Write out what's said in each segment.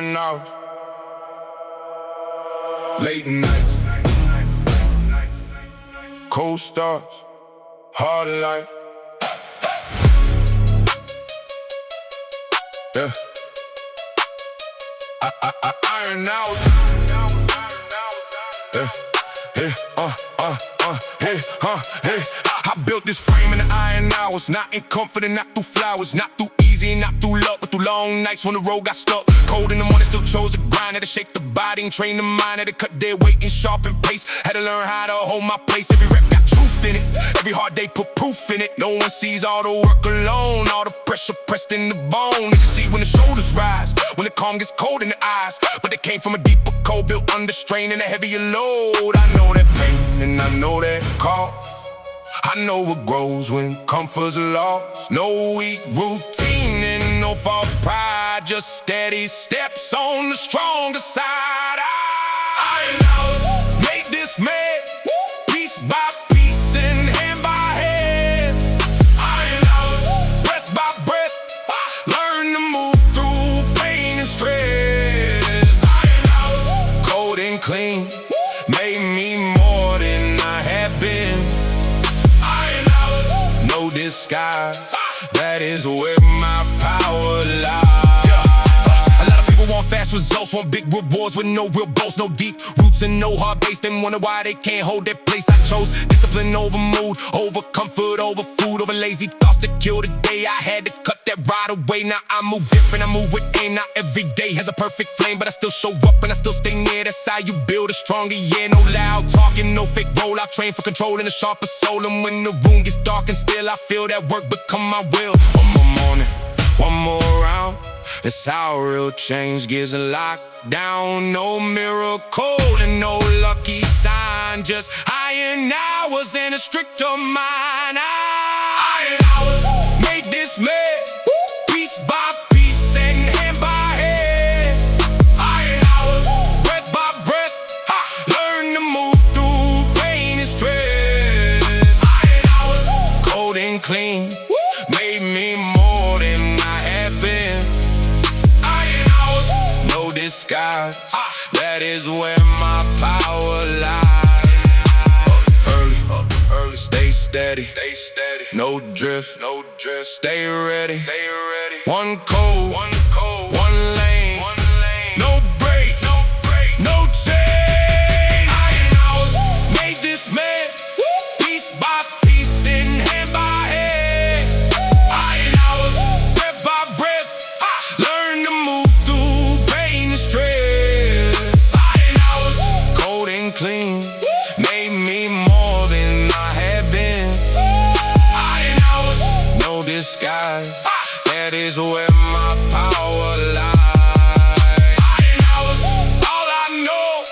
iron hours, late nights, cold stars, hard life. Yeah. Iron hours. Yeah. I built this frame in the iron hours, not in comfort and not through flowers, not through easy, not through luck, but through long nights when the road got stuck. Cold in the morning, still chose to grind, had to shake the body and train the mind, had to cut their weight and sharpen pace, had to learn how to hold my place. Every rep got truth in it, every hard day put proof in it. No one sees all the work alone, all the pressure pressed in the bone. They can see when the shoulders rise, when the calm gets cold in the eyes, but they came from a deeper cold, built under strain and a heavier load. I know that pain and I know that call. I know what grows when comfort's lost. No weak routine and no false pride, just steady steps on the stronger side. Iron hours make this man, piece by piece and hand by hand. Iron hours, breath by breath, learn to move through pain and stress. Iron hours, cold and clean, made me more than I have been. No disguise, that is where my power lies. A lot of people want fast results, want big rewards with no real goals, no deep roots and no hard base. Then wonder why they can't hold their place. I chose discipline over mood, over comfort, over food, over lazy thoughts to kill the day. I had to cut that right away. Now I move different, I move with aim. Not every day has a perfect flame, but I still show up and I still stay near. That's how you build a stronger, yeah. No loud talking, no fake roll. I train for control and a sharper soul. And when the room gets dark and still, I feel that work become my will. One more morning, one more round. That's how real change gets locked down. No miracle and no lucky sign, just iron hours and a stricter mind. Iron hours made this man, piece by piece and hand by hand. Iron hours, breath by breath, learn to move through pain and stress. Iron hours, cold and clean, made me more than I have been. Iron hours, no disguise, that is where my power lies. Early, stay steady, no drift, stay ready. One code, one lane, no break, no change. Iron hours made this man, piece by piece and hand by hand. Iron hours, breath by breath, learn to move through pain and stress. Iron hours, cold and clean, made me more than I have been. Iron hours, no disguise, that is where my power lies. Iron hours, all I know,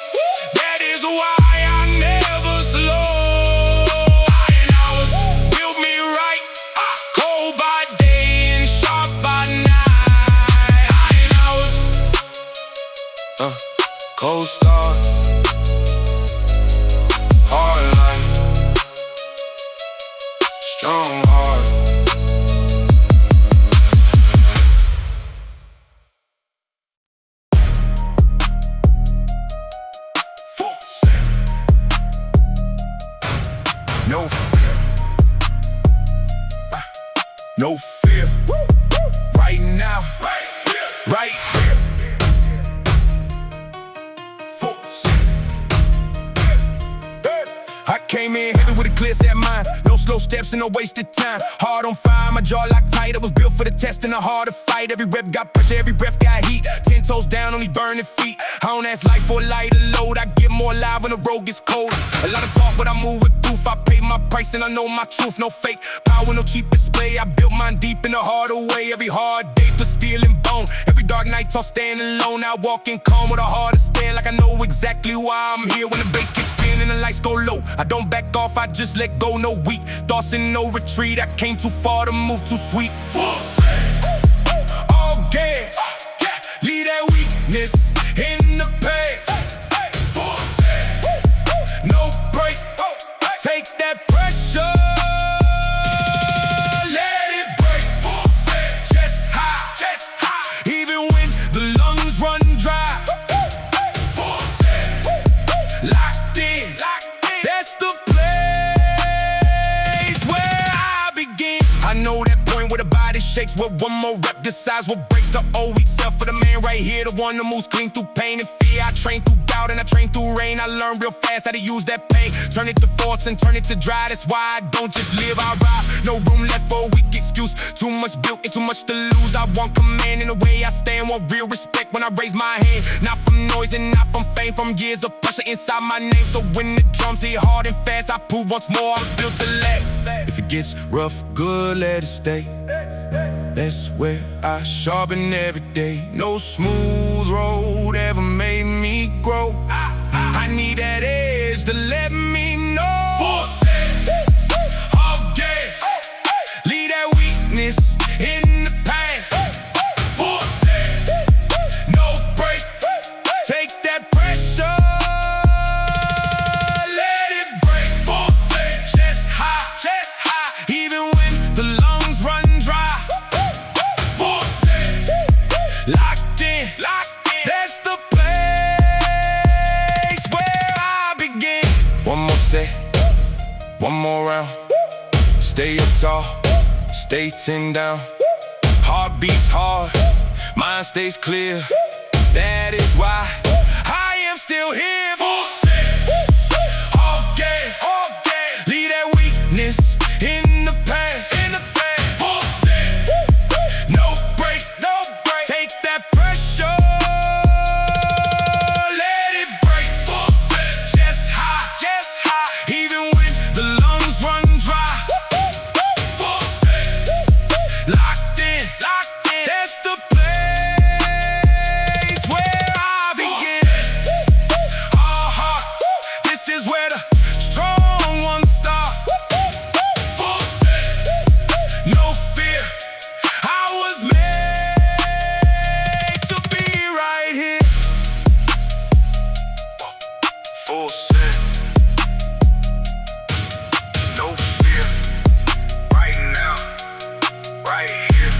that is why I never slow. Iron hours, build me right, cold by day and sharp by night. Iron hours, cold stars, hard life, strong heart. No fear, no fear, right now, right here. I came in heavy with a clear set mind, no slow steps and no wasted time. Heart on fire, my jaw locked tight. I was built for the test and the harder fight. Every rep got pressure, every breath got heat. 10 toes down on these burning feet. I don't ask life for a lighter load. I get more alive when the road gets cold. A lot of talk, but I move with proof. I pay my price and I know my truth. No fake power, no cheap display. I built mine deep in the harder way. Every hard day put steel and bone. Every dark night toss standing alone. I walk in calm with a harder stare, like I know exactly why I'm here. When the bass kicks in and the lights go low, I don't back off, I just let go. No weak thoughts and no retreat. I came too far to move too sweet. Full set, all gas, leave that weakness in the past. Full set, no break, take that pressure, let it break. Full set, chest high, even when the lungs run dry. shakes with one more rep. Decides what breaks the old weak self for the man right here, the one that moves clean through pain and fear. I train through doubt and I train through rain. I learned real fast how to use that pain, turn it to force and turn it to dry. That's why I don't just live, I ride. No room left for a weak excuse. Too much built and too much to lose. I want command in the way I stand. Want real respect when I raise my hand. Not from noise and not from fame, from years of pressure inside my name. So when the drums hit hard and fast, I prove once more I was built to last. If it gets rough, good, let it stay. That's where I sharpen every day. No smooth road ever made me grow. I need that edge to let me know. Force it, all gas. Leave that weakness in the past. Force it, no break. Take that pressure, let it break. Force it, chest high, even when the lungs run dry. Force it, locked in. That's the place where I begin. One more set, one more round. Stay up tall, stay 10 down. Heart beats hard, mind stays clear. That is why I am still here. Force it, all gas. Leave that weakness in the past. Force it, no break. Take that pressure, let it break. Force it, chest high, even when the lungs run dry. Force it, locked in. That's the place where I begin. All heart, this is where the strong ones start. Force it, no fear. I was made to be right here. Force it, no fear. Right now, right here.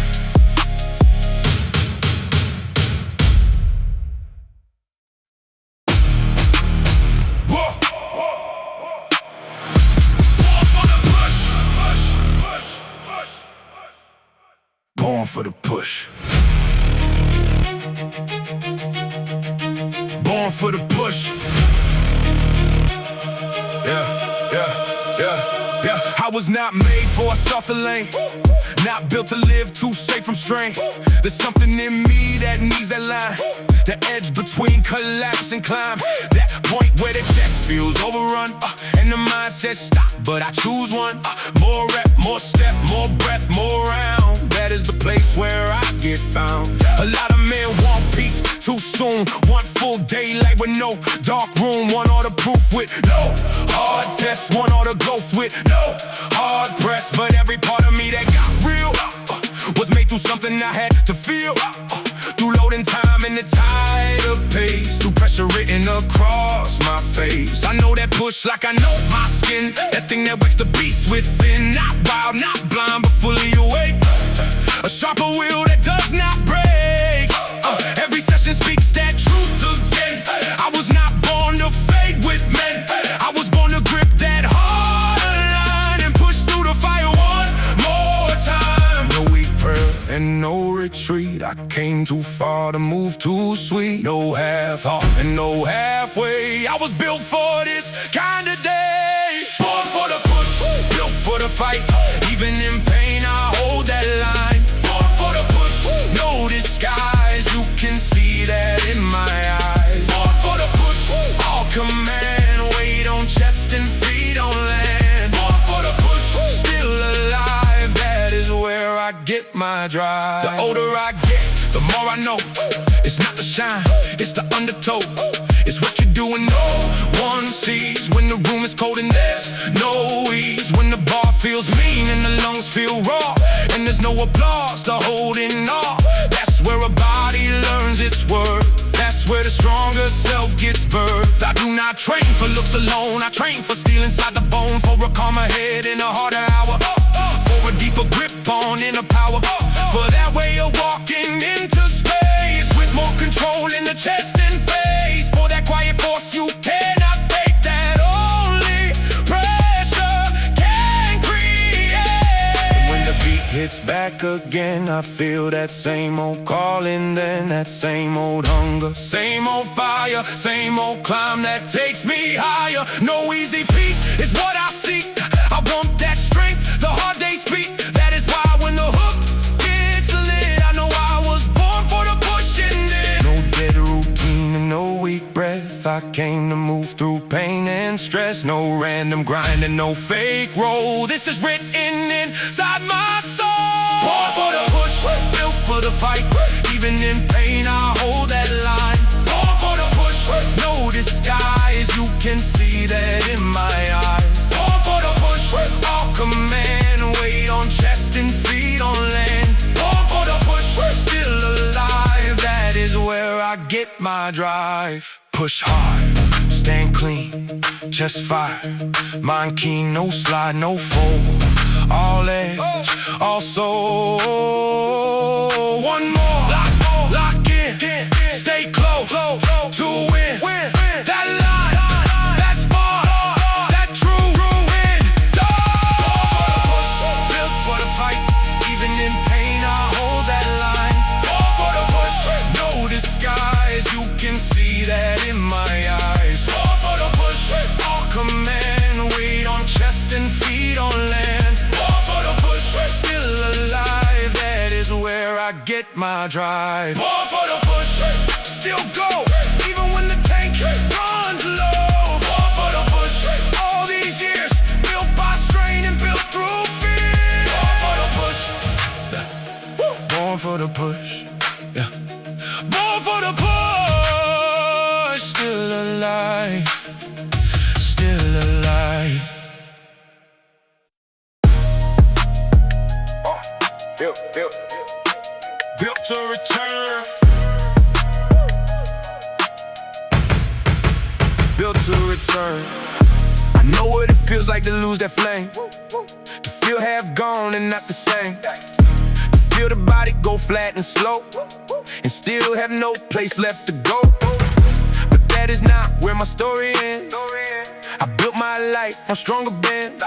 Whoa. Born for the push. Born for the push. Yeah. I was not made for a softer lane. Not built to live too safe from strain. There's something in me that needs that line, the edge between collapse and climb. That point where the chest feels overrun, and the mind says stop, but I choose one. More rep, more step, more breath, more round. That is the place where I get found. A lot of men want peace too soon. Want full daylight with no dark room. Want all the proof with no hard test. Want all the ghosts with no hard press. But every part of me that got real was made through something I had to feel. Through loading time and the tide of pace. Through pressure written across my face. I know that push like I know my skin. That thing that wakes the beast within. Not wild, not blind, but fully awake. A sharper will that does not break. Every session speaks that truth again. I was not born to fade with men. I was born to grip that hard line and push through the fire one more time. No weak prayer and no retreat. I came too far to move too sweet. No half heart and no halfway. I was built for this kind of day. Born for the push, built for the fight. Even in pain, I hold that line. Born for the push, no disguise. You can see that in my eyes. Born for the push, all command. Weight on chest and feet on land. Born for the push, still alive. That is where I get my drive. The older I get, the more I know. It's not the shine, it's the undertow. It's what you're doing, no one sees. When the room is cold and there's no ease. When the bar feels mean and the lungs feel raw, and there's no applause to hold in awe. That's where a body learns its worth. That's where the stronger self gets birthed. I do not train for looks alone. I train for steel inside the bone. For a calmer head in a harder hour. For a deeper grip on inner power. For that way of walking into space with more control in the chest and face. For that quiet force you cannot fake. That only pressure can create. And when the beat hits back awake again. I feel that same old calling, then that same old hunger. Same old fire, same old climb that takes me higher. No easy peace is what I seek. I want that strength, the hard days speak. That is why when the hook gets lit, I know I was born for the pushing it. No dead routine and no weak breath. I came to move through pain and stress. No random grind and no fake roll. This is written inside my soul. Born for the push, built for the fight. Even in pain I hold that line. Born for the push, no disguise. You can see that in my eyes. Born for the push, all command. Weight on chest and feet on land. Born for the push, still alive. That is where I get my drive. Push hard, stand clean, chest fire. Mind keen, no slide, no fold. All edge, all soul. One more, lock in, stay close to win. That line, that spark, that true win. Built for the fight, even in pain I hold that line. Born for the push, no disguise. You can see that in my eyes. Born for the push, all command. Weight on chest and feet on land. Still alive, that is where I get my drive. Born for the push, still go, even when the tank runs low. Born for the push, all these years, built by strain and built through fear. Born for the push, born for the push, yeah. Born for the push, still alive, still alive. Built to return. Built to return. I know what it feels like to lose that flame. To feel half gone and not the same. To feel the body go flat and slow, and still have no place left to go. But that is not where my story ends. I built my life on stronger bends.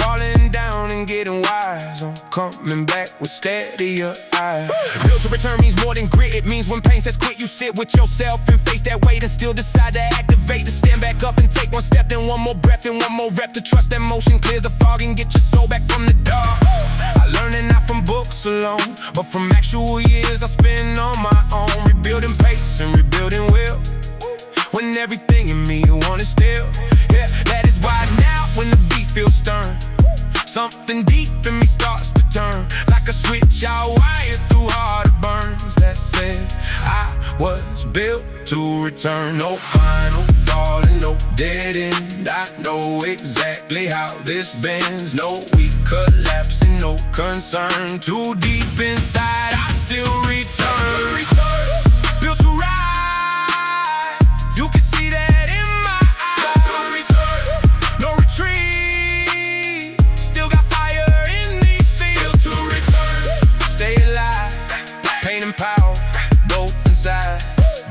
Falling down and getting wise. I'm coming back with steadier eyes. Built to return means more than grit. It means when pain says quit, you sit with yourself and face that weight and still decide to activate. To stand back up and take one step, then one more breath and one more rep. To trust that motion clears the fog and get your soul back from the dark. I learned it not from books alone, but from actual years I spend on my own. Rebuilding pace and rebuilding will, when everything in me wanted still. Yeah, that is why now when the beat feels stern, something deep in me starts to turn. Like a switch I wired through harder burns. That said, I was built to return. No final falling, no dead end. I know exactly how this bends. No weak collapsing, no concern. Too deep inside, I still return. Built to rise. You can see that in my eyes. No retreat. Still got fire in these fields. To return. Stay alive. Pain and power, both inside.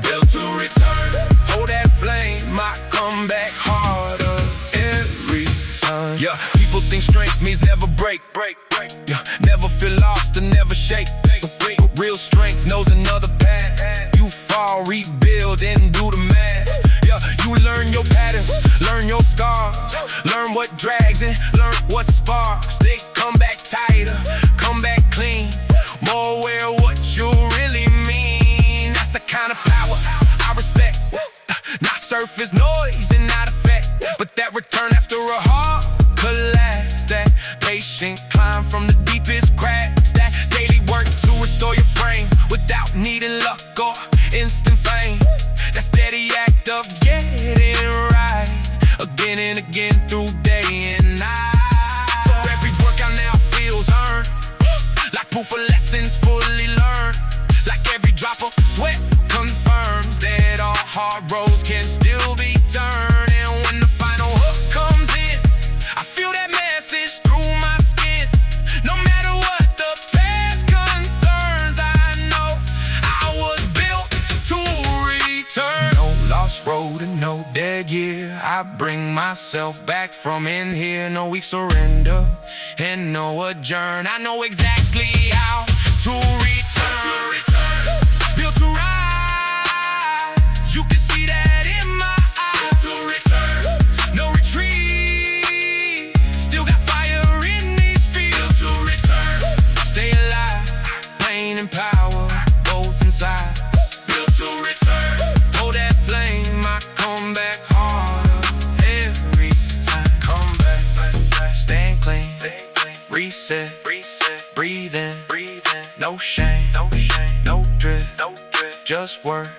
Built to return. Hold that flame, I come back harder every time. Yeah, people think strength means never break. Yeah, never feel lost and never shake. I bring myself back from in here. No weak surrender and no adjourn. I know exactly how to return. Built to rise. You can see that in my eyes. Built to return. No retreat. Still got fire in these feet. Built to return. Stay alive. Pain and power both inside. Built to return. Hold that flame. I come back harder every time. Come back. Stand clean. Reset. Breathe in. No shame. No drip. Just work.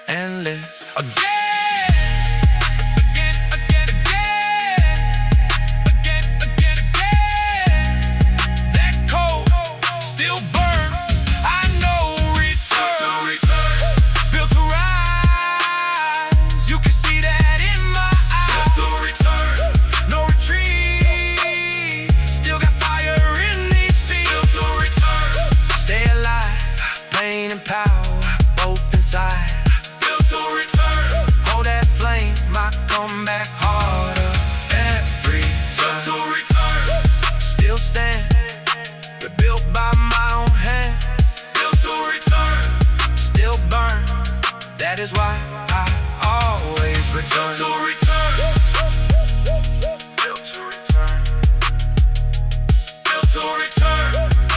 And live again. That is why I always return. Built to return. Built to return. Built to return.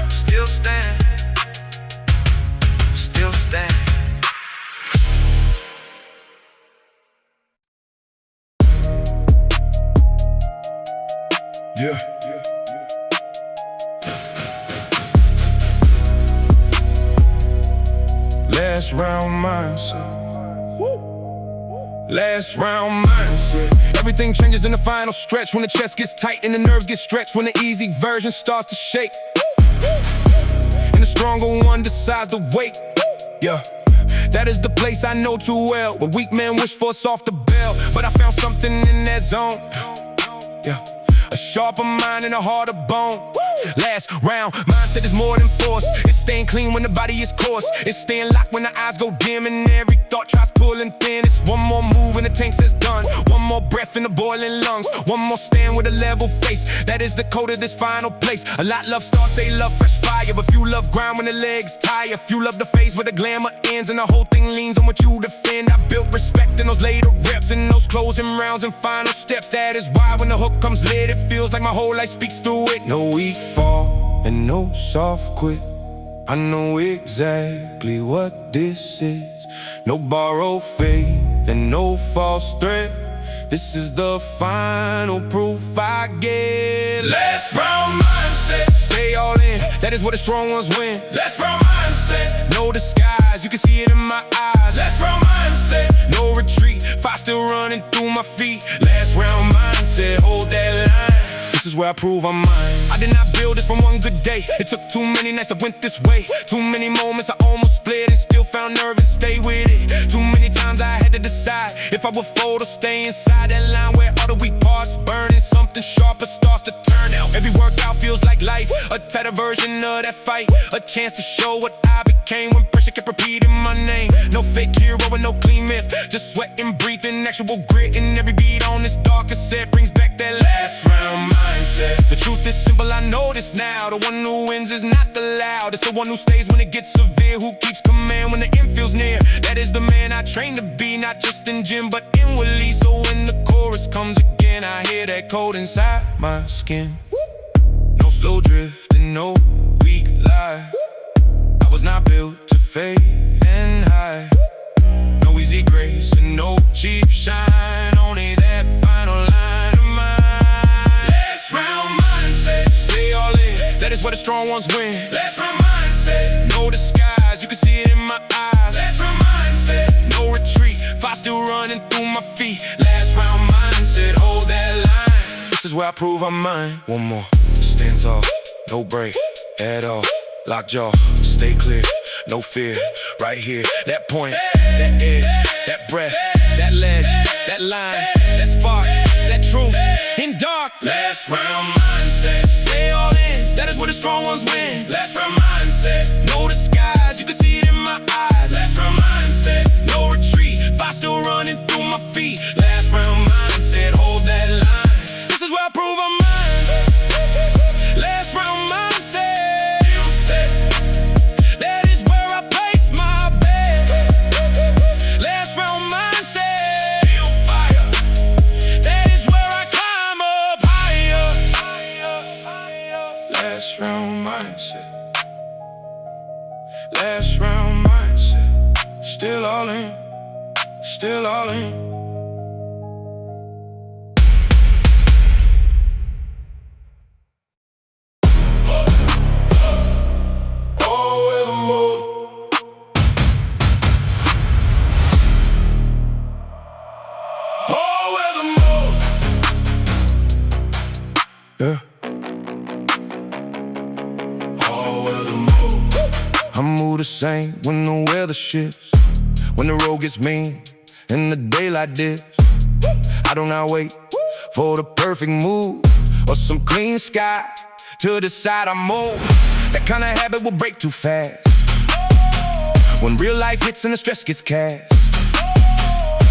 Still stand. Still stand. Yeah. Last round mindset. Last round mindset. Everything changes in the final stretch. When the chest gets tight and the nerves get stretched. When the easy version starts to shake and the stronger one decides to wait. Yeah, that is the place I know too well, where weak men wish for a softer bell. But I found something in that zone. Yeah, a sharper mind and a harder bone. Last round, mindset is more than force. It's staying clean when the body is coarse. It's staying locked when the eyes go dim and every thought tries pulling thin. It's one more move and the tank says done. One more breath in the boiling lungs. One more stand with a level face. That is the code of this final place. A lot love stars, they love fresh fire. But few love ground when the legs tire. Few love the phase where the glamour ends and the whole thing leans on what you defend. I built respect in those later reps and those closing rounds and final steps. That is why when the hook comes lit, it feels like my whole life speaks through it. No weak fall and no soft quit. I know exactly what this is. No borrowed faith and no false threat. This is the final proof I get. Last round mindset. Stay all in, that is what the strong ones win. Last round mindset. No disguise, you can see it in my eyes. Last round mindset. No retreat, fire still running through my feet. Last round mindset, hold that line. This is where I prove I'm mine. I did not build this from one good day. It took too many nights that went this way. Too many moments I almost split and still found nerve and stay with it. Too many times I had to decide if I would fold or stay inside that line where all the weak parts burn and something sharper starts to turn out. Every workout feels like life, a tighter version of that fight. A chance to show what I became when pressure kept repeating my name. No fake hero and no clean myth, just sweat and breathing, actual grit. And every beat on this darker set brings back that last round mindset. The truth is simple, I know this now. The one who wins is not the loud. It's the one who stays when it gets severe, who keeps command when the end feels near. That is the man I train to be, not just in gym but inwardly. So when the chorus comes again, I hear that code inside my skin. No slow drift and no weak life. I was not built to fade and hide. No easy grace and no cheap shine. Only that final line of mine. Last round mindset. Stay all in, that is where the strong ones win. Last round mindset. No disguise, you can see it in my eyes. Last round mindset. No retreat, fire still running through my feet. Last round mindset, hold that line. This is where I prove I'm mine. One more, stand tall, no break at all. Lock jaw, stay clear, no fear. Right here, that point, that edge, that breath, that ledge, that line, that spark, that truth in dark. Last round mindset. Stay all in, that is where the strong ones win. Last round mindset. No disguise, you can see it in my eyes. Last round mindset. No retreat, fire still running through my feet. Last round mindset. Last round mindset, still all in, still all in. Yeah. I move the same when the weather shifts, when the road gets mean and the daylight dips. I do not wait for the perfect move or some clean sky to decide I move. That kind of habit will break too fast when real life hits and the stress gets cast.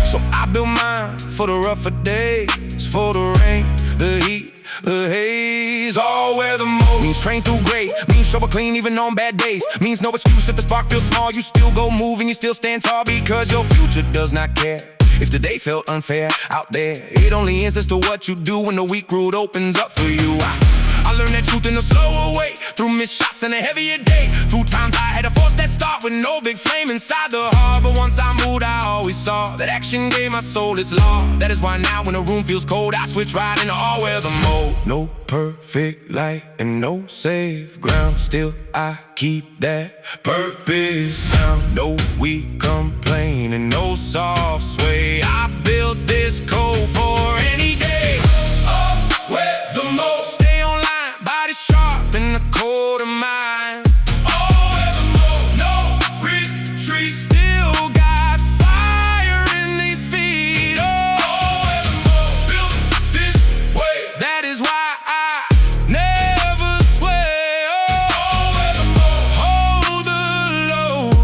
So I build mine for the rougher days, for the rain, the heat, the haze. All weather mode means train through gray, means show up clean even on bad days. Means no excuse if the spark feels small, you still go move and you still stand tall, because your future does not care if today felt unfair out there. It only ends as to what you do when the weak road opens up for you. I learned that truth in a slower way, through missed shots and a heavier day. 2 times I had to force that start with no big flame inside the heart. But once I moved, I always saw that action gave my soul its law. That is why now when the room feels cold, I switch right into all-weather mode. No perfect light and no safe ground, still I keep that purpose sound. No weak complaint and no soft sway. I built this code for any day. All-weather mode. Stay online, body sharp in the cold of mine. All-weather mode, no retreat. Still got fire in these feet. All-weather mode, built this way. That is why I never sway. All-weather mode, hold the load.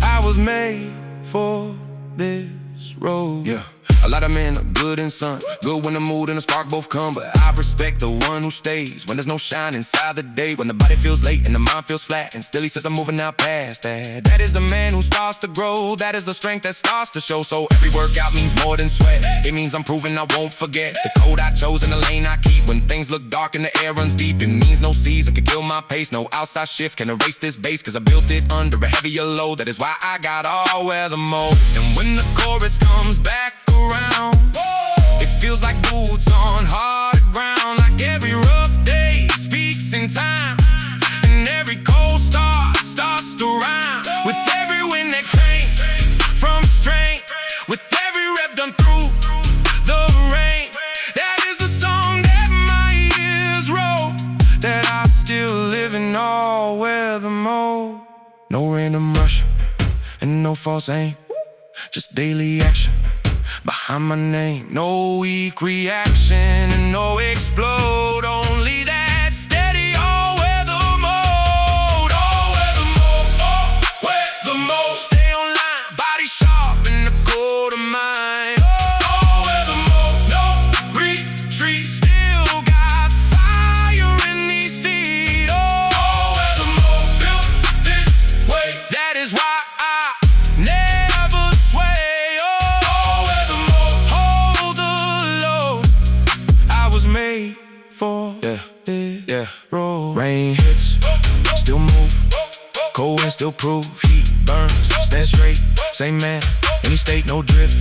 I was made for this road. Yeah. A lot of men are good in sun, good when the mood and the spark both come. But I respect the one who stays when there's no shine inside the day, when the body feels late and the mind feels flat, and still he says I'm moving out past that. That is the man who starts to grow, that is the strength that starts to show. So every workout means more than sweat, it means I'm proving I won't forget the code I chose and the lane I keep. When things look dark and the air runs deep, it means no season can kill my pace, no outside shift can erase this base, cause I built it under a heavier load. That is why I got all-weather mode. And when the chorus comes back around, it feels like boots on hard ground. Like every rough day speaks in time, and every cold start starts to rhyme. With every wind that came from strain, with every rep done through the rain. That is the song that my ears wrote, that I still live in all-weather mode. No random rush and no false aim, just daily action behind my name. No weak reaction and no explode, only that steady all-weather mode. All-weather mode, all-weather mode. Stay online, body sharp in the cold of mine. All-weather mode, no retreat. Still got fire in these feet. All-weather mode, built this way. That is why I never sway. Made for this road. Rain hits, still move. Cold and still prove. Heat burns, stand straight. Same man, any state, no drift,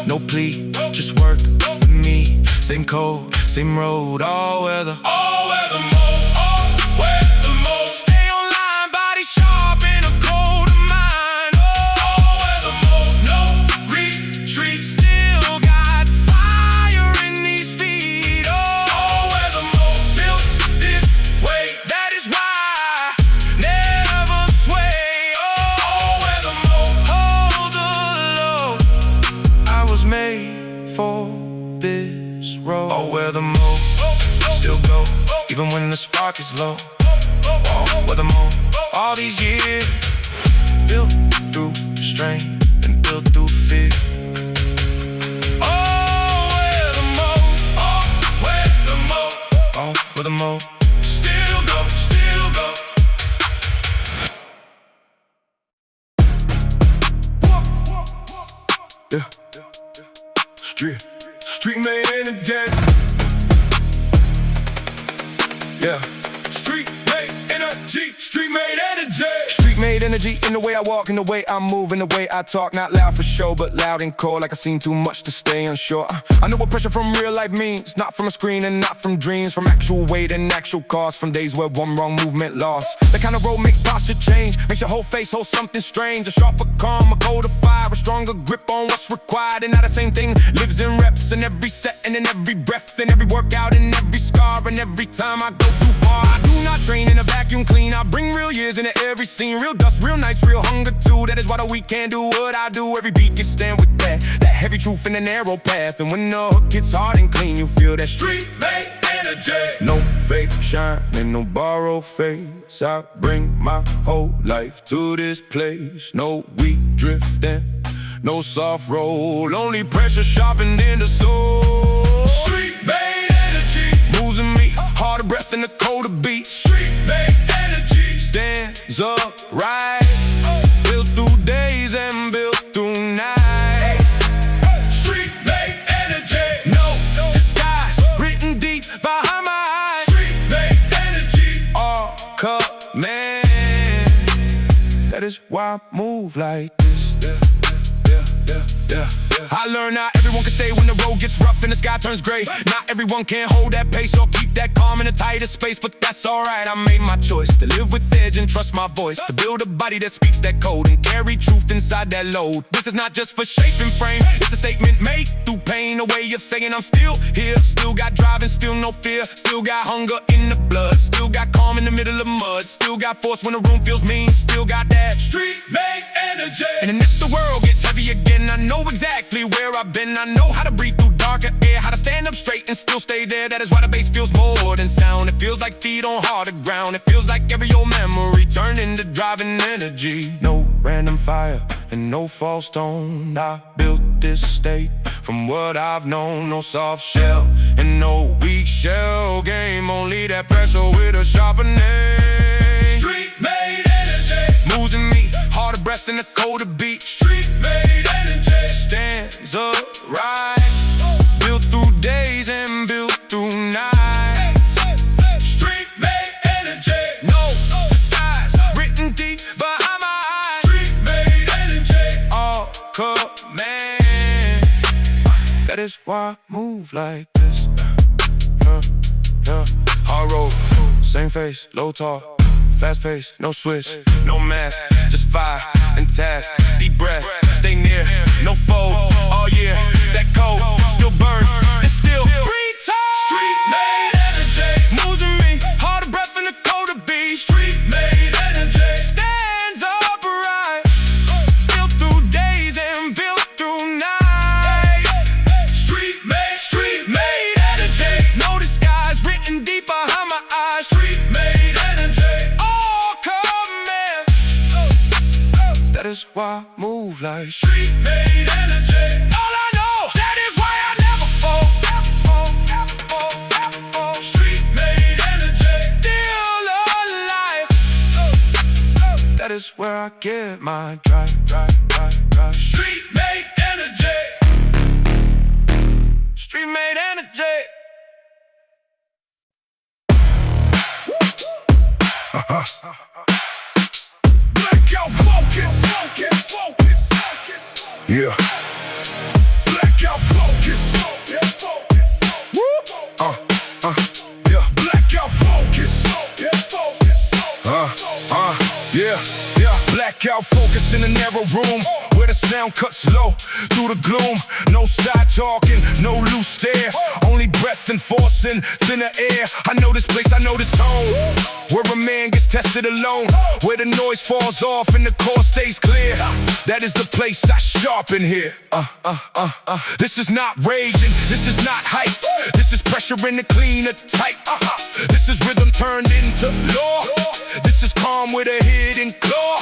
no plea, just work with me. Same code, same road, all-weather. All-weather mode, all-weather mode. Stay online, body sharp in a cold of mine. All-weather mode, no retreat. Still got fire in these feet. All-weather mode, built this way. That is why I never sway. All-weather mode, hold the load. I was made for this road. All-weather mode, still go, even when the spark is low. All-weather mode, all these years, built through strain and built through fear. All-weather mode, all-weather mode, all-weather mode. Still go, still go. Yeah, street made energy. Yeah, street made energy. Street made energy. Street Street-made energy in the way I walk, in the way I move, in the way I talk. Not loud for show, but loud and core, like I seen too much to stay unsure. I know what pressure from real life means, not from a screen and not from dreams, from actual weight and actual cause, from days where one wrong movement lost. The kind of road makes posture change, makes your whole face hold something strange. A sharper calm, a colder fire, a stronger grip on what's required. And now the same thing lives in reps, in every set and in every breath, in every workout, in every scar, and every time I go too far. I do not train in a vacuum clean, I bring real years into every scene. Real dust, real nights, real hunger too. That is why the weak can't do what I do. Every beat can stand with that heavy truth in a narrow path. And when the hook gets hard and clean, you feel that street-made energy. No fake shine and no borrowed face. I bring my whole life to this place. No weak drifting, no soft roll, only pressure sharpened in the soul. Street-made energy moves in me, harder breath and a colder beat. Street-made energy stands upright, built through days and built through nights. Street-made energy, no disguise, written deep behind my eyes. Street-made energy, all command. That is why I move like this. I learned not everyone can stay when the road gets rough and the sky turns gray. Not everyone can hold that pace or keep that calm in the tightest space, but that's alright. I made my choice to live with edge and trust my voice, to build a body that speaks that code and carry truth inside that load. This is not just for shape and frame, it's a statement made through pain, a way of saying I'm still here, still got drive and still no fear, still got hunger in the blood, still got calm in the middle of mud, still got force when the room feels mean, still got that street-made energy. And if the world gets heavy again, I know exactly where I've been. I know how to breathe through darker air, how to stand up straight and still stay there. That is why the bass feels more than sound. It feels like feet on harder ground. It feels like every old memory turned into driving energy. No random fire and no false tone. I built this state from what I've known. No soft shell and no weak shell game, only that pressure with a sharper name. Street-made energy moves in me, harder breath and a colder beat. Street-made energy stands upright, built through days and built through nights. Street-made energy, no disguise, written deep behind my eyes. Street-made energy, all command. That is why I move like this. Hard road, same face, low talk, fast pace, no switch, no mask, just fire and task. Deep breath, stay near, no fold. Oh yeah, that cold still burns and still retard. Street-made energy moves in me, harder breath and a colder beat. Street-made energy stands upright, built through days and built through nights. Street-made energy, no disguise, written deep behind my eyes. Street-made energy, all command. That is why I move like street-made energy. All I know, that is why I never fall. Street-made energy, still alive. That is where I get my drive. Street-made energy. Street-made energy. Blackout focus. Yeah. Blackout focus. Yeah. Blackout focus. Yeah. Blackout focus in a narrow room where the sound cuts low through the gloom. No side talking, no loose stare, only breath and force and thinner air. I know this place, I know this tone, where a man gets tested alone, where the noise falls off and the core stays clear. That is the place I sharpen here. This is not raging, this is not hype. This is pressure in the cleaner type. This is rhythm turned into law. This is calm with a hidden claw.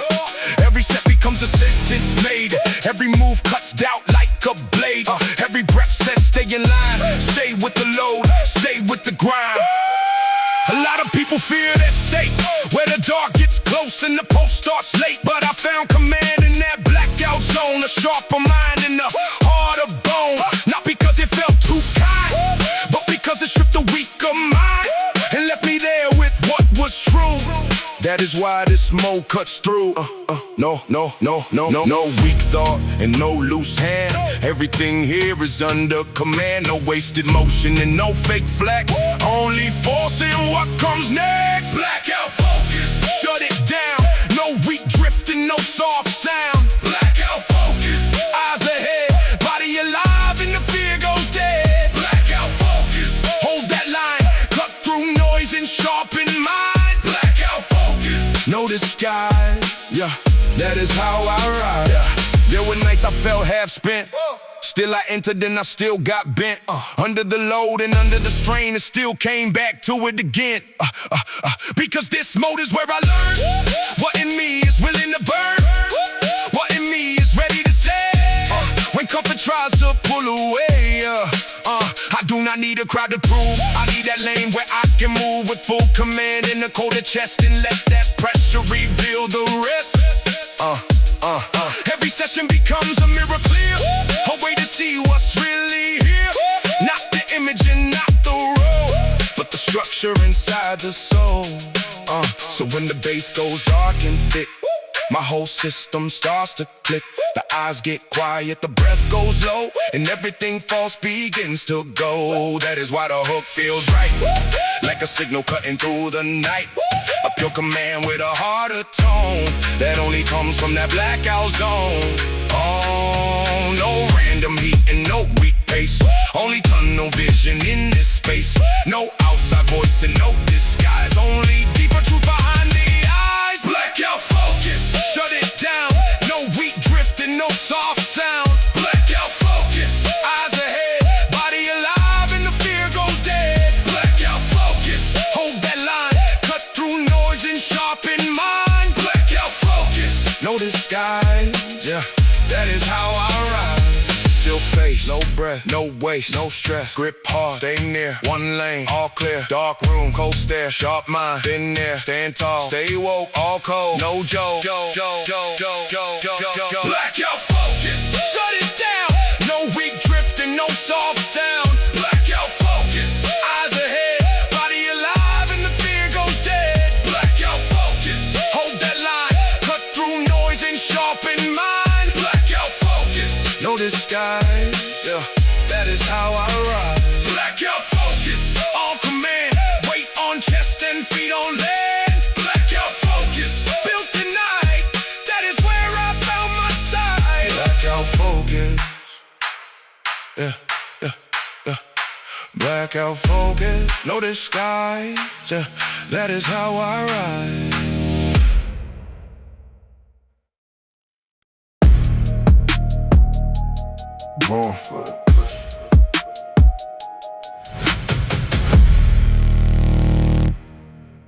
Every set becomes a sentence made. Every move cuts doubt like a blade. Every breath says stay in line, stay with the load, stay with the grind. A lot of people fear that state, where the dark gets close and the post starts late. But I found command in that blackout zone, a sharper mind and a harder bone. Not because it felt too kind, but because it stripped the weaker mind and left me there with what was true. That That is why this mode cuts through. No weak thought and no loose hand. Everything here is under command. No wasted motion and no fake flex. Only forcing what comes next. Blackout focus, shut it down. No weak drifting, no soft sound. Blackout focus, eyes ahead, body alive and the fear goes dead. Blackout focus, hold that line, cut through noise and sharpen mind. Blackout focus, no disguise, yeah, that is how I ride. There were nights I felt half spent. Still I entered and I still got bent. Under the load and under the strain, and still came back to it again. Because this mode is where I learn what in me is willing to burn, what in me is ready to say. When comfort tries to pull away, I do not need a crowd to prove. I need that lane where I can move with full command in the colder chest and let that pressure reveal the rest. Every session becomes a mirror clear, a way to see what's really here. Not the image and not the role, but the structure inside the soul. So when the bass goes dark and thick, my whole system starts to click. The eyes get quiet, the breath goes low, and everything false begins to go. That is why the hook feels right, like a signal cutting through the night. A pure command with a harder tone that only comes from that blackout zone. Oh, no random heat and no weak pace, only tunnel vision in this space. No outside voice and no disguise, only deeper truth behind the eyes. Blackout focus, shut it down. No weak drift and no soft sound. Blackout focus, eyes ahead, body alive and the fear goes dead. Blackout focus, hold that line, cut through noise and sharpen mind. Blackout focus, no disguise, yeah, that is how I ride. Still face, no breath, no waste, no stress. Grip hard, stay near, one lane, all clear. Dark room, cold stare, sharp mind, been there. Stand tall, stay woke, all cold, no joke. Blackout focus, shut it down. No weak drifting, no soft sound. Blackout focus, eyes ahead, body alive and the fear goes dead. Blackout focus, hold that line, cut through noise and sharpen mind. Blackout focus, no disguise, yeah, that is how I ride. Blackout focus, on command, weight on chest and feet on land. Blackout focus, built tonight, that is where I found my side. Blackout focus, yeah. Blackout focus, no disguise, yeah, that is how I ride. Born for the push.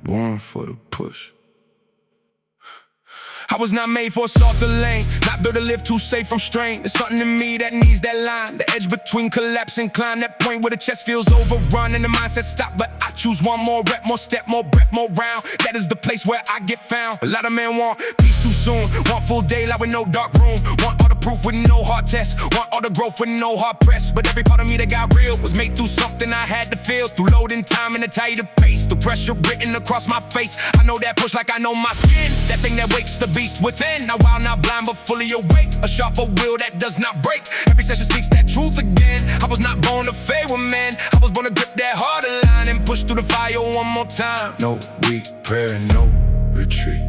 Born for the push. I was not made for a softer lane, not built to live too safe from strain. There's something in me that needs that line, the edge between collapse and climb. That point where the chest feels overrun and the mindset stop. But I choose one more rep, more step, more breath, more round. That is the place where I get found. A lot of men want peace too soon, want full daylight with no dark room, want all the proof with no hard test, want all the growth with no hard press. But every part of me that got real was made through something I had to feel, through loading time and a tighter pace, through pressure written across my face. I know that push like I know my skin, that thing that wakes the beast within. Now while not blind but fully awake, a sharper will that does not break. Every session speaks that truth again. I was not born to fade with men, I was born to grip that harder line and push through the fire one more time. No weak prayer and no retreat,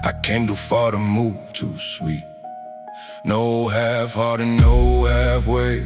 I came too far to move too sweet. No half-hearted, no halfway.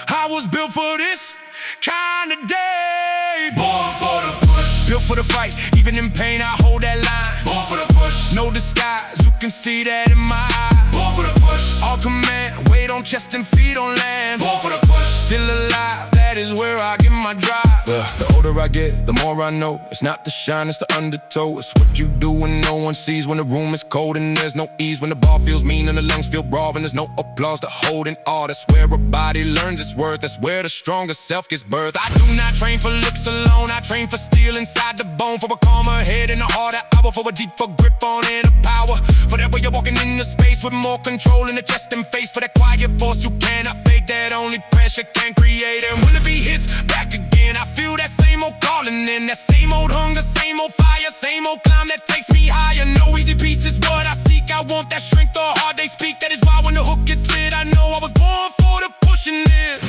I was built for this kind of day. Born for the push, built for the fight. Even in pain, I hold that line. Born for the push, no disguise, you can see that in my eyes. Born for the push, all command, weight on chest and feet on land. Born for the push, still alive, that is where I get my drive. The older I get, the more I know. It's not the shine, it's the undertow. It's what you do when no one sees, when the room is cold and there's no ease, when the ball feels mean and the lungs feel broad and there's no applause to hold in awe. That's where a body learns its worth, that's where the strongest self gets birthed. I do not train for looks alone, I train for steel inside the bone, for a calmer head and a harder hour, for a deeper grip on inner power, for that way you're walking in the space with more control in the chest and face, for that quiet force you cannot fake, that only pressure can create. And will it be hits back again? I feel that same old calling in. That same old hunger, same old fire, same old climb that takes me higher. No easy peace is what I seek. I want that strength or hard they speak. That is why when the hook gets lit, I know I was born for the pushing it.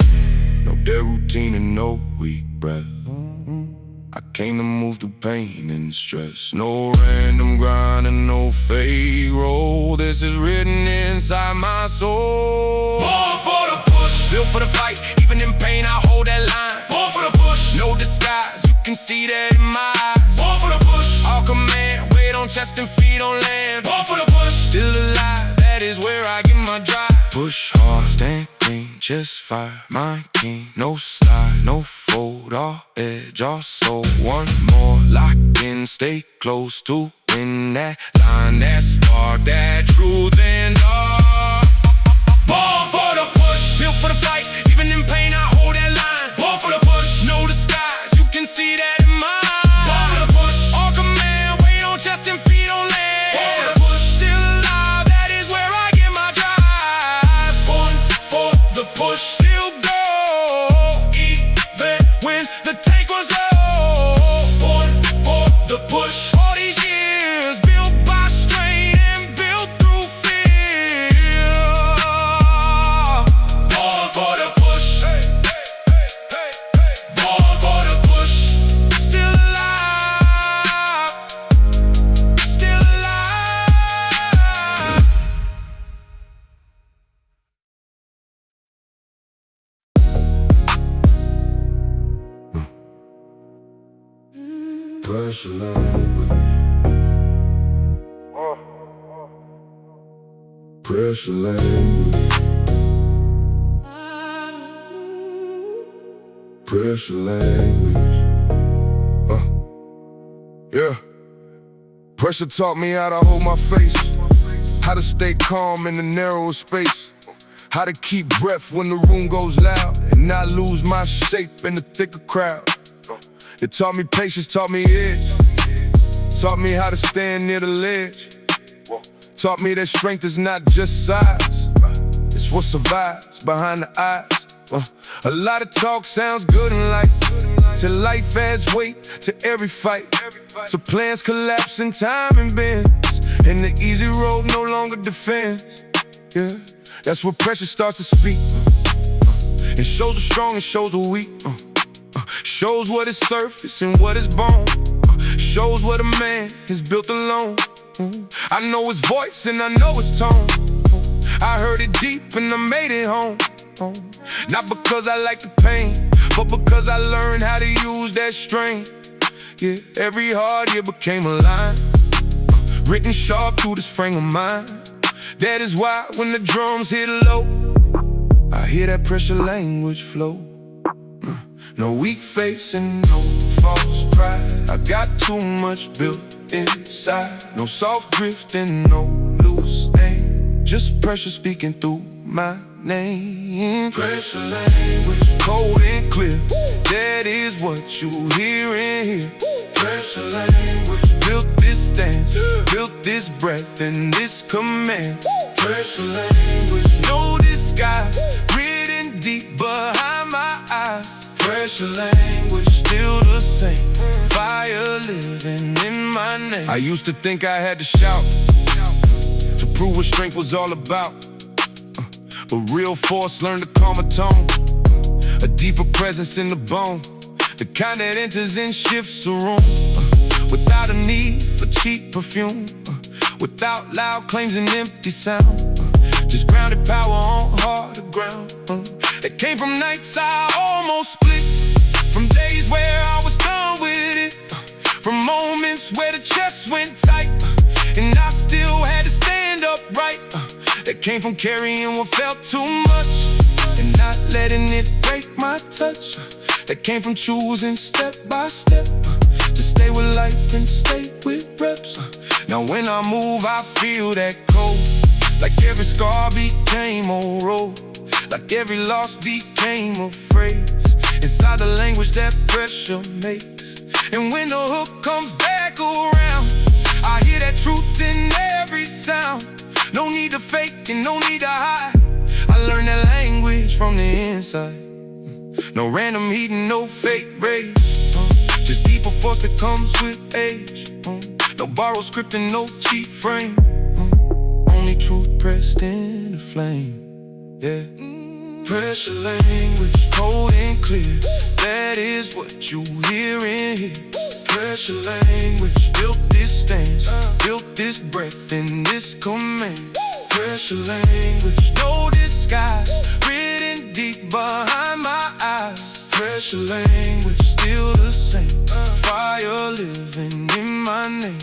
No dead routine and no weak breath. I came to move through pain and stress. No random grind and no fake roll. This is written inside my soul. Born for the push, built for the fight. Even in pain, I hold that line. Born for the push, no disguise. You can see that in my eyes. Born for the push, all command. Weight on chest and feet on land. Born for the push, still alive. That is where I get my drive. Push hard, stand clean, just fire. Mind keen, no slide, no fold. All edge, all soul. One more lock in, stay close to win that line, that spark, that truth and all. Born for the push, built for the fight. Even in pain, I hold that line. Born for the push, no disguise. You can see that in my eyes. Born for the push, all command. Weight on chest and feet on land. Born for the push, still alive. That is where I get my drive. Born for the push, still go. Even when the tank was low. Born for the push. All these years built by strain and built through fear. Born for the push. Born for the push. Still alive. Still alive. Pressure language. Pressure language. Pressure language. Yeah. Pressure taught me how to hold my face, how to stay calm in the narrow space, how to keep breath when the room goes loud, and not lose my shape in the thicker crowd. It taught me patience, taught me edge, taught me how to stand near the ledge, taught me that strength is not just size, it's what survives behind the eyes. A lot of talk sounds good in life, till life adds weight to every fight. So plans collapse and timing bends, and the easy road no longer defends. Yeah, that's where pressure starts to speak. It shows the strong, it shows the weak. Shows what is surface and what is bone. Shows what a man is built alone. I know his voice and I know his tone. I heard it deep and I made it home. Not because I like the pain, but because I learned how to use that strength. Yeah, every hard year became a line, written sharp through this frame of mine. That is why when the drums hit low, I hear that pressure language flow. No weak face and no false pride. I got too much built inside. No soft drift and no loose aim. Just pressure speaking through my name. Pressure language, cold and clear. That is what you hear in here. Pressure language, built this stance, built this breath and this command. Pressure language, no disguise, written deep behind my eyes. Pressure language, still the same, fire living in my name. I used to think I had to shout to prove what strength was all about, but real force learned to calm a tone, a deeper presence in the bone, the kind that enters and shifts a room, without a need for cheap perfume, without loud claims and empty sound, just grounded power on harder ground. That came from nights I almost split, from days where I was done with it, from moments where the chest went tight, and I still had to stand upright. That came from carrying what felt too much, and not letting it break my touch. That came from choosing step by step to stay with life and stay with reps. Now when I move I feel that cold, like every scar became a road, like every loss became a phrase inside the language that pressure makes. And when the hook comes back around, I hear that truth in every sound. No need to fake and no need to hide. I learned that language from the inside. No random heat and no fake rage, This deeper force that comes with age. No borrowed script and no cheap frame. Only truth pressed in the flame. Yeah. Pressure language, cold and clear. That is what you hear in here. Pressure language, built this stance, built this breath in this command. Pressure language, no disguise, written deep behind my eyes. Pressure language, still the same, fire living in my name.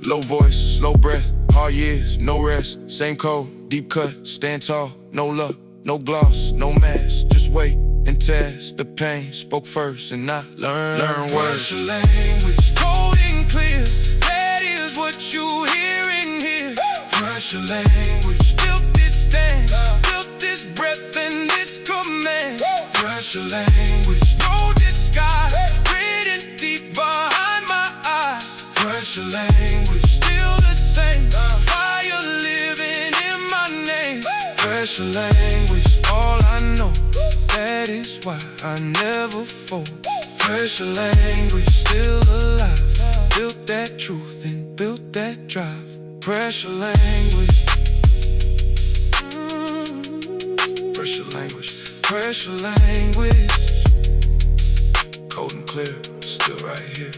Low voice, slow breath, hard years, no rest. Same code, deep cut, stand tall, no luck, no gloss, no mask. Just wait and test the pain. Spoke first and I learn words. Pressure language, cold and clear. That is what you hear in here. Pressure language, built this stance, built this breath and this command. Pressure language, no disguise, written deep behind my eyes. Pressure language, still the same, fire living in my name. Pressure language, all I know, that is why I never fold. Pressure language, still alive, built that truth and built that drive. Pressure language, pressure language, pressure language. Cold and clear, still right here.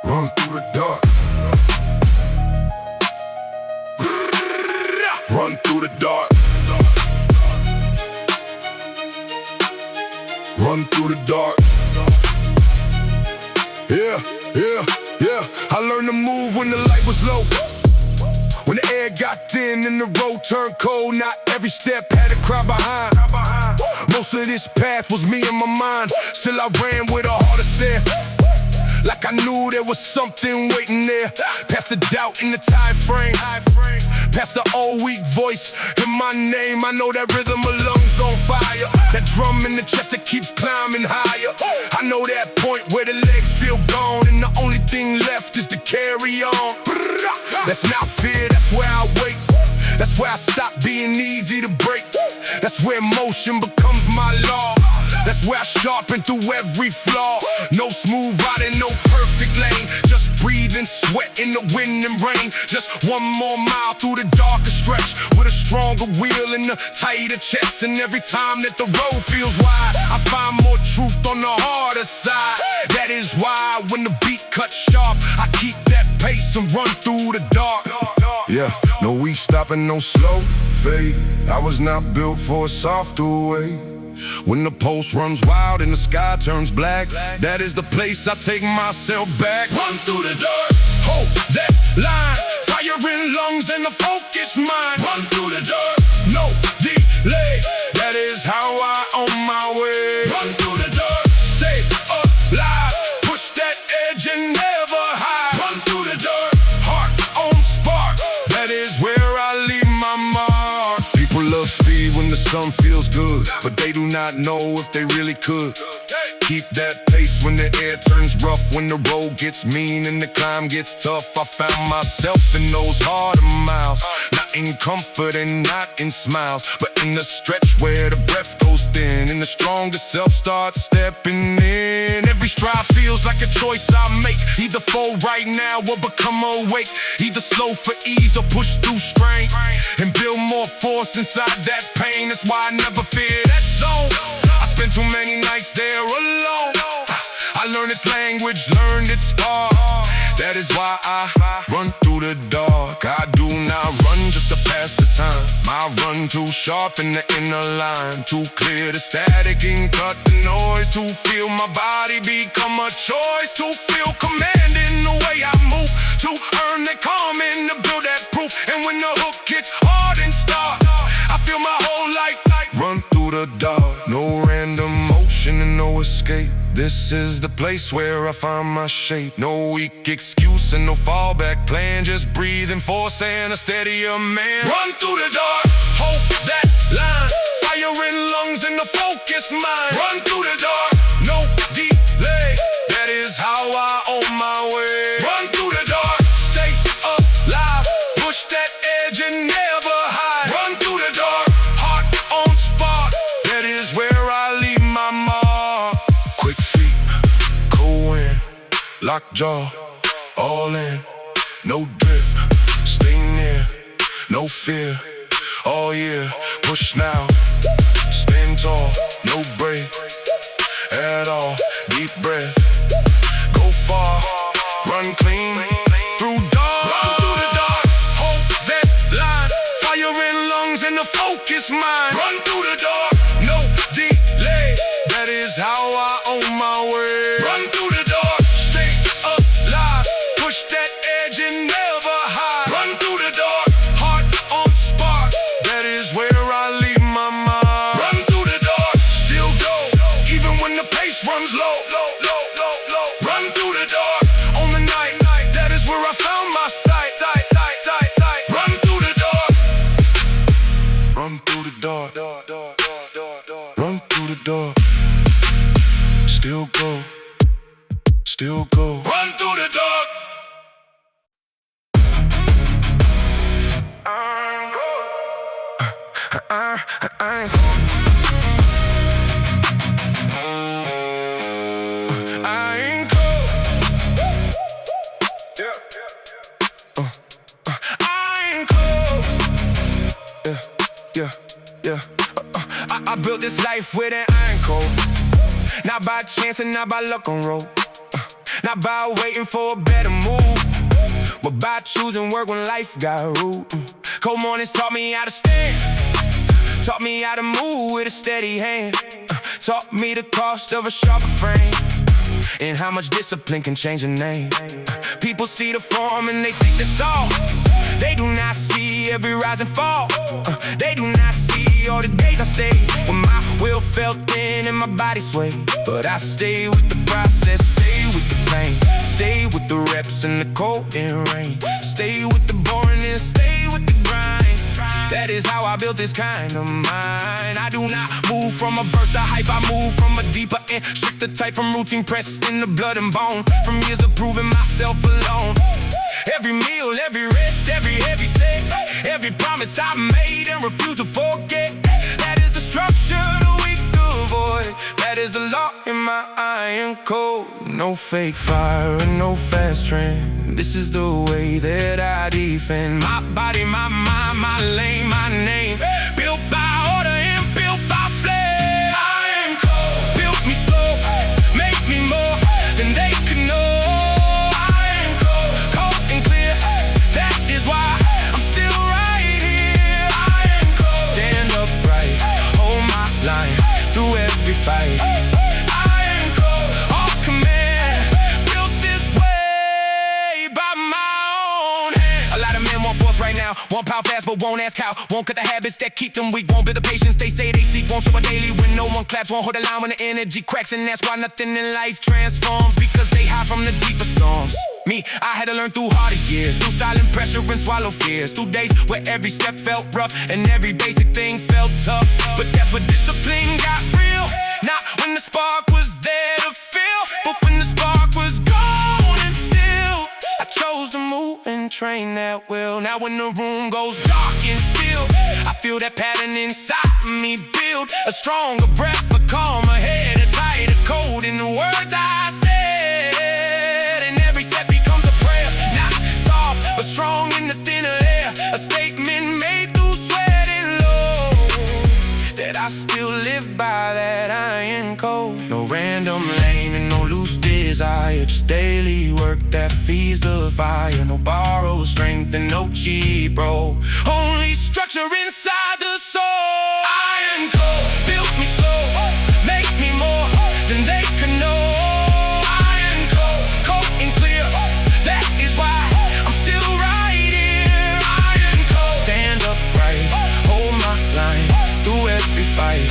Run through the dark. Run through the dark. Run through the dark. Yeah. I learned to move when the light was low. When the air got thin and the road turned cold, not every step had a crowd behind. Most of this path was me and my mind. Still I ran with a heart to stare. Like I knew there was something waiting there. Past the doubt in the time frame, past the old weak voice in my name. I know that rhythm of lungs on fire, that drum in the chest that keeps climbing higher. I know that point where the legs feel gone and the only thing left is to carry on. That's not fear, that's where I wait. That's where I stop being easy to break. That's where motion becomes my law. That's where I sharpen through every flaw. No smooth riding, no perfect lane. Just breathing, sweat in the wind and rain. Just one more mile through the darker stretch, with a stronger wheel and a tighter chest. And every time that the road feels wide, I find more truth on the harder side. That is why when the beat cuts sharp, I keep that pace and run through the dark. Yeah, no weak stopping, no slow fade. I was not built for a softer way. When the pulse runs wild and the sky turns black, that is the place I take myself back. Run through the dark, hold that line, fire in lungs and a focused mind. Run through the dark, no delay, that is how I on my way. Run through the dark, stay alive, push that edge and never hide. Run through the dark, heart on spark, that is where I leave my mark. People love speed when the sun feels good, but they do not know if they really could. Keep that pace when the air turns rough, when the road gets mean and the climb gets tough. I found myself in those harder miles, not in comfort and not in smiles, but in the stretch where the breath goes thin and the stronger self starts stepping in. Every stride feels like a choice I make, either fold right now or become awake. Either slow for ease or push through strain and build more force inside that pain. That's why I never fear that zone. I spent too many nights there alone. I learned its language, learned its spark. That is why I run through the dark. I do not run just to pass the time. I run too sharp in the inner line, too clear the static and cut the noise, to feel my body become a choice, to feel command in the way I move, to earn that calm and to build that proof. And when the hook gets hard and start, I feel my whole life run through the dark. No random motion and no escape. This is the place where I find my shape. No weak excuse and no fallback plan. Just breathing force and a steadier man. Run through the dark, hold that line, fire in lungs and a focused mind. Run through the dark, no delay, that is how I on my way. Run through the dark, stay alive, push that edge and never hide. Run through the dark, lock jaw, all in, no drift, stay near, no fear, all year, push now, stand tall, no break, at all, deep breath, go far, run clean, through dark, run through the dark, hold that line, fire in lungs and the focus mind, run through the dark, no delay, that is how I own my way, run through the dark, stay alive, push that edge and never hide, run through the dark, heart on spark, that is where I leave my mind, run through the dark, still go, even when the pace runs low, run through the dark, on the night, that is where I found my sight, run through the dark, run through the dark, run through the dark, still go, run through the dark. I ain't cold. I ain't cold. I built this life with an iron code. Not by chance and not by luck on road. Not by waiting for a better move, but by choosing work when life got rude. Cold mornings taught me how to stand, taught me how to move with a steady hand, taught me the cost of a sharper frame, and how much discipline can change a name. People see the form and they think that's all. They do not see every rise and fall. They do not see all the days I stayed when my will felt thin and my body swayed. But I stay with the process, stay with the pain, stay with the reps and the cold and rain, stay with the boring and stay with the grind. That is how I built this kind of mind. I do not move from a burst of hype, I move from a deeper and stricter type, from routine pressed in the blood and bone, from years of proving myself alone. Every meal, every rest, every heavy set, every promise I made and refused to forget. That is the structure the weak avoid. That is the law in my iron code. No fake fire and no fast trend. This is the way that I defend my body, my mind, my lane, my name. Built by order and built by flame. Iron code built me slow, make me more than they could know. Iron code, cold and clear. That is why I'm still right here. Iron code, stand upright, hold my line through every fight. Iron code, all command, built this way by my own hand. A lot of men want force right now, want power fast but won't ask how. Won't cut the habits that keep them weak, won't build the patience they say they seek. Won't show up daily when no one claps, won't hold the line when the energy cracks. And that's why nothing in life transforms, because they hide from the deeper storms. Me, I had to learn through harder years, through silent pressure and swallow fears, through days where every step felt rough and every basic thing felt tough. But that's what discipline got real. Not when the spark was there to feel, but when the spark was gone and still I chose to move and train that will. Now when the room goes dark and still, I feel that pattern inside me build a stronger breath, a calmer head, a tighter code in the words I said. And every step becomes a prayer, not soft but strong in the thinner air. A statement made through sweat and low, that I still live by that iron code. No random lane and no loose desire, just daily work that feeds the fire. No borrowed strength and no cheap role, only structure inside the soul. Iron code built me slow, make me more than they could know. Iron code, cold and clear. That is why I'm still right here. Iron code, stand upright, hold my line through every fight.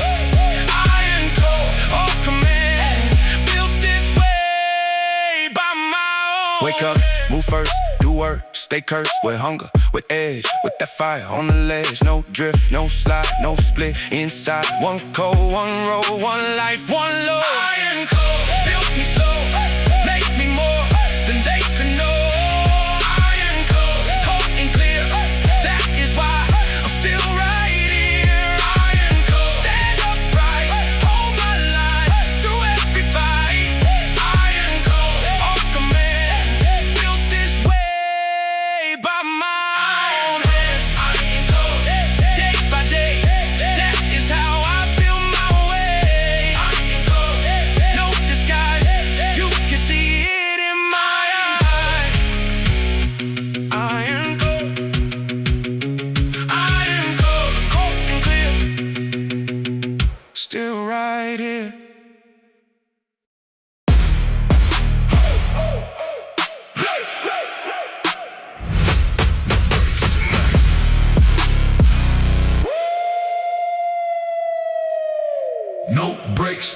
Iron code, all command, built this way by my own. Wake up, move first, do work, stay cursed with hunger, with edge, with that fire on the ledge. No drift, no slide, no split inside. One code, one road, one life, one load. Iron code built me slow, make me more than they could know. Iron code, cold and clear. That is why I'm still right here. Iron code, stand upright, hold my line through every fight. Iron code, all command.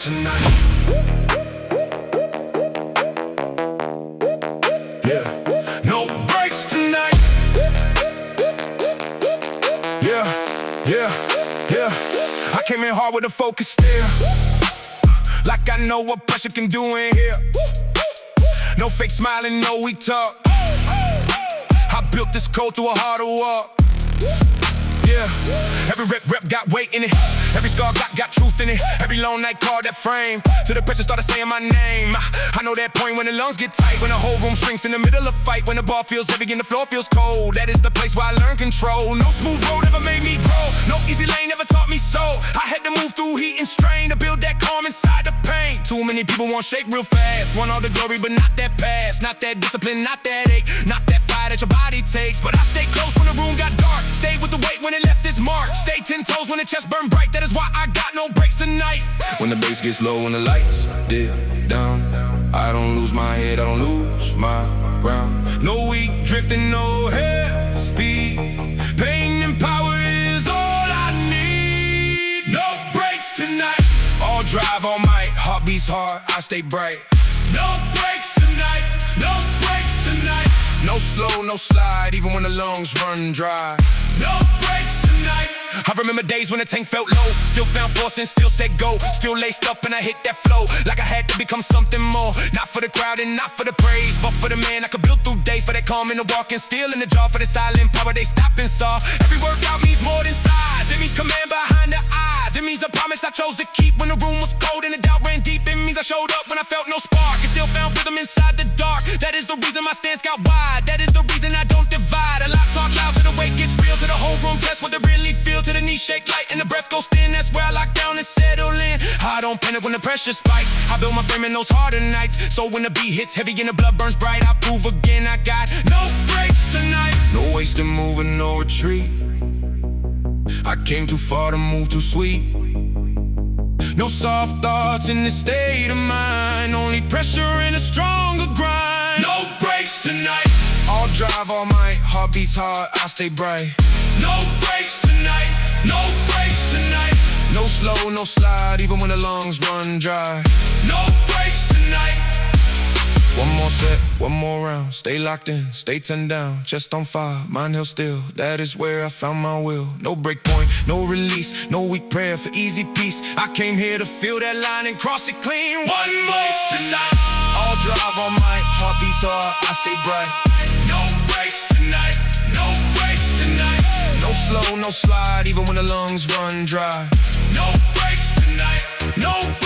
tonight. Yeah, no breaks tonight. Yeah, yeah, yeah. I came in hard with a focus stare, like I know what pressure can do in here. No fake smiling, no weak talk. I built this code through a harder walk. Yeah, every rep got weight in it. Every scar got truth in it. Every long night called that frame, till the pressure started saying my name. I know that point when the lungs get tight, when the whole room shrinks in the middle of fight, when the ball feels heavy and the floor feels cold. That is the place where I learn control. No smooth road ever made me grow. No easy lane ever taught me so. I had to move through heat and strain to build that calm inside the pain. Too many people want shake real fast, want all the glory but not that past, not that discipline, not that ache, not that fire that your body takes. But I stayed close when the room got dark, stayed with the weight when it left its mark, stayed 10 toes when the chest burned bright. That is why I got no breaks tonight. When the bass gets low, when the lights dip down, I don't lose my head, I don't lose my ground. No weak drifting, no head speed. Pain and power is all I need. No breaks tonight. All drive, all might, heart beats hard, I stay bright. No breaks tonight, no breaks tonight. No slow, no slide, even when the lungs run dry. No breaks tonight. I remember days when the tank felt low, still found force and still said go, still laced up and I hit that flow, like I had to become something more. Not for the crowd and not for the praise, but for the man I could build through days. For that calm in the walk and steel in the jaw, for the silent power they stop and saw. Every workout means more than size, it means command behind the eyes. It means a promise I chose to keep when the room was cold and the doubt ran deep. It means I showed up when I felt no spark and still found rhythm inside the dark. That is the reason my stance got wide, that is the reason I don't divide. A lot talk loud till the weight gets real, till the whole room tests what they really feel, till the knees shake light and the breath goes thin. That's where I lock down and settle in. I don't panic when the pressure spikes, I build my frame in those harder nights, so when the beat hits heavy and the blood burns bright, I prove again I got no breaks tonight. No wasting moving, no retreat. I came too far to move too sweet. No soft thoughts in this state of mind, only pressure and a stronger grind. No breaks tonight. All drive, all might, heart beats hard, I stay bright. No breaks tonight, no breaks tonight. No slow, no slide, even when the lungs run dry. No breaks tonight. One more set, one more round, stay locked in, stay turned down, chest on fire, mind held still, that is where I found my will. No break point, no release, no weak prayer for easy peace. I came here to feel that line and cross it clean. One more tonight. All drive, all might, heart beats hard, I stay bright. No breaks tonight, no breaks tonight. No slow, no slide, even when the lungs run dry. No breaks tonight, no breaks.